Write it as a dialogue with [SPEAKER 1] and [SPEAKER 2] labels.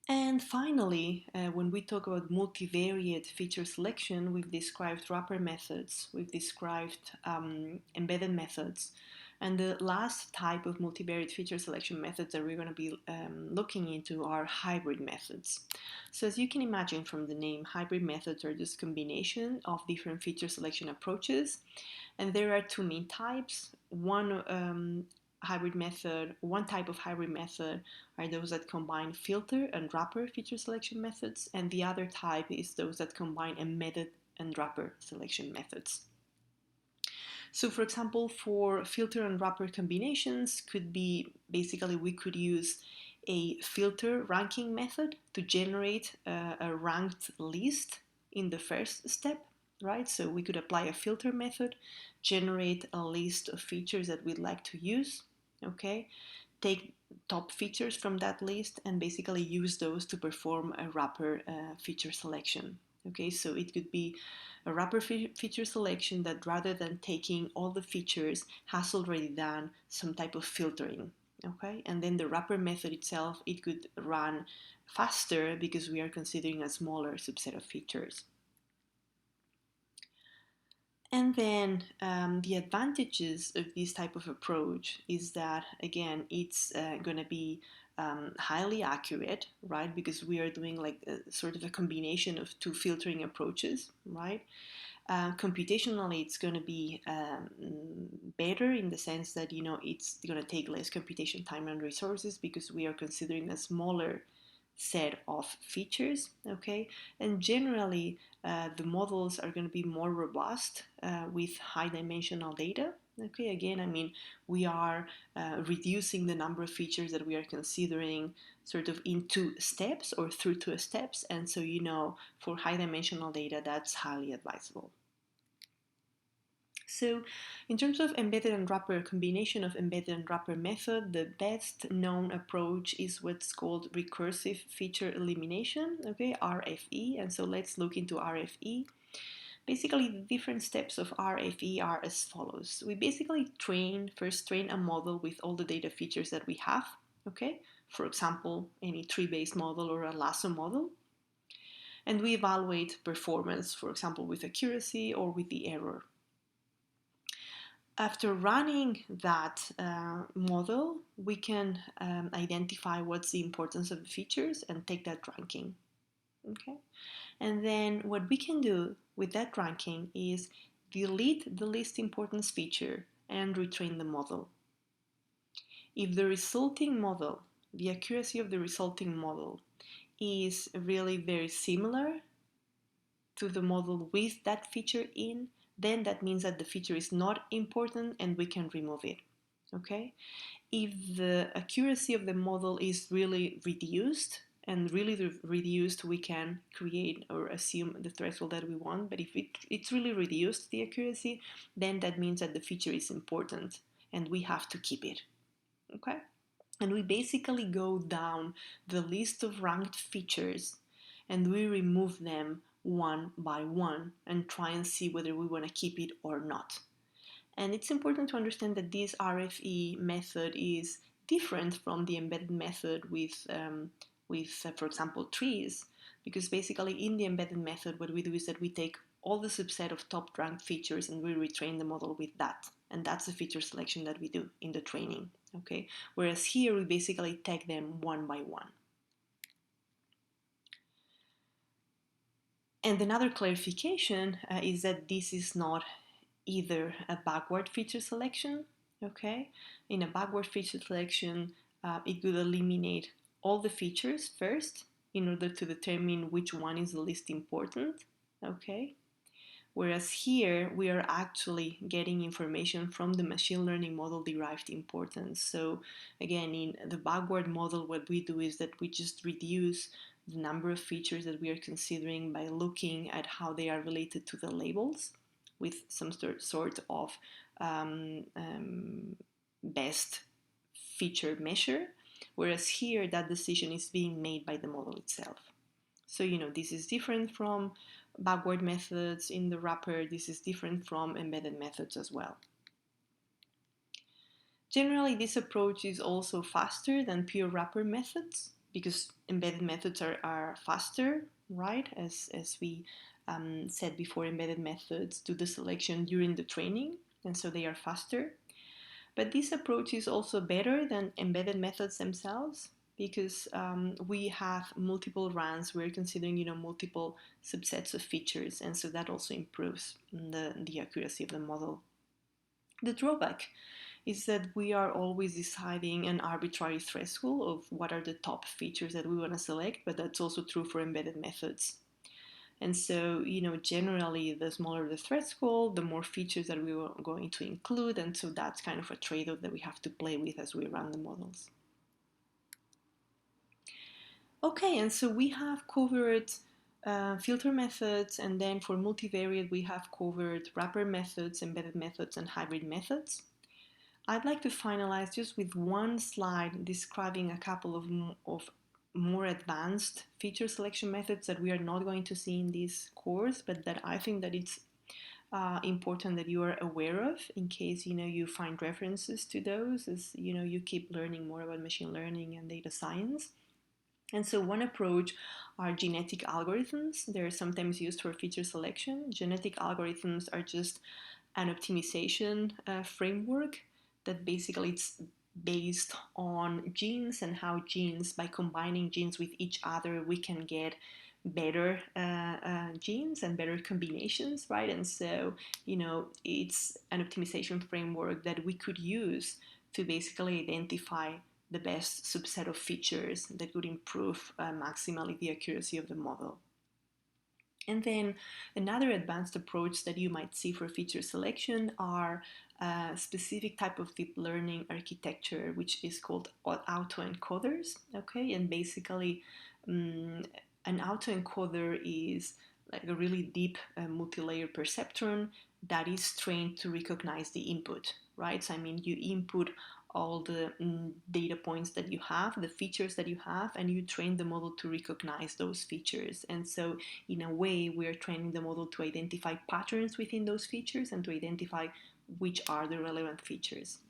[SPEAKER 1] And finally, when we talk about multivariate feature selection, we've described wrapper methods, we've described embedded methods, and the last type of multivariate feature selection methods that we're going to be looking into are hybrid methods. So as you can imagine from the name, hybrid methods are just combination of different feature selection approaches, and there are two main types. One type of hybrid method are those that combine filter and wrapper feature selection methods, and the other type is those that combine embedded and wrapper selection methods. So for example, for filter and wrapper combinations could be basically we could use a filter ranking method to generate a ranked list in the first step, right? So we could apply a filter method, generate a list of features that we'd like to use, okay? Take top features from that list and basically use those to perform a wrapper feature selection. Okay, so it could be a wrapper feature selection that rather than taking all the features has already done some type of filtering. Okay, and then the wrapper method itself, it could run faster because we are considering a smaller subset of features. And then the advantages of this type of approach is that, again, it's going to be highly accurate, right? Because we are doing like sort of a combination of two filtering approaches, right? Computationally, it's going to be better in the sense that, it's going to take less computation time and resources because we are considering a smaller set of features, okay? And generally, the models are going to be more robust with high dimensional data. Okay, again, I mean, we are reducing the number of features that we are considering sort of in two steps or through two steps. And so, for high dimensional data, that's highly advisable. So in terms of embedded and wrapper, combination of embedded and wrapper method, the best known approach is what's called recursive feature elimination, okay, RFE. And so let's look into RFE. Basically, the different steps of RFE are as follows. We basically first train a model with all the data features that we have, okay? For example, any tree-based model or a lasso model. And we evaluate performance, for example, with accuracy or with the error. After running that model, we can identify what's the importance of the features and take that ranking. Okay, and then what we can do with that ranking is delete the least importance feature and retrain the model. If the resulting model, the accuracy of the resulting model is really very similar to the model with that feature in, then that means that the feature is not important and we can remove it. Okay? If the accuracy of the model is really reduced, and really reduced, we can create or assume the threshold that we want. But if it's really reduced, the accuracy, then that means that the feature is important and we have to keep it. Okay? And we basically go down the list of ranked features and we remove them one by one and try and see whether we want to keep it or not. And it's important to understand that this RFE method is different from the embedded method with for example, trees, because basically in the embedded method, what we do is that we take all the subset of top ranked features and we retrain the model with that. And that's the feature selection that we do in the training, okay? Whereas here, we basically take them one by one. And another clarification is that this is not either a backward feature selection, okay? In a backward feature selection, it could eliminate all the features first in order to determine which one is the least important, okay? Whereas here, we are actually getting information from the machine learning model derived importance. So again, in the backward model, what we do is that we just reduce the number of features that we are considering by looking at how they are related to the labels with some sort of best feature measure. Whereas here, that decision is being made by the model itself. So, this is different from backward methods in the wrapper. This is different from embedded methods as well. Generally, this approach is also faster than pure wrapper methods. because embedded methods are faster, right? As we said before, embedded methods do the selection during the training, and so they are faster. But this approach is also better than embedded methods themselves because we have multiple runs. We're considering, multiple subsets of features, and so that also improves the accuracy of the model. The drawback is that we are always deciding an arbitrary threshold of what are the top features that we want to select, but that's also true for embedded methods. And so, generally, the smaller the threshold, the more features that we are going to include. And so that's kind of a trade-off that we have to play with as we run the models. Okay, and so we have covered filter methods, and then for multivariate, we have covered wrapper methods, embedded methods, and hybrid methods. I'd like to finalize just with one slide describing a couple of more advanced feature selection methods that we are not going to see in this course, but that I think that it's important that you are aware of in case you find references to those as you keep learning more about machine learning and data science. And so one approach are genetic algorithms. They're sometimes used for feature selection. Genetic algorithms are just an optimization framework that basically it's based on genes and how genes, by combining genes with each other, we can get better genes and better combinations, right? And so, it's an optimization framework that we could use to basically identify the best subset of features that would improve maximally the accuracy of the model. And then another advanced approach that you might see for feature selection are a specific type of deep learning architecture, which is called autoencoders. Okay, and basically, an autoencoder is like a really deep multi-layer perceptron that is trained to recognize the input, right? So I mean, you input all the data points that you have, the features that you have, and you train the model to recognize those features. And so in a way, we're training the model to identify patterns within those features and to identify which are the relevant features.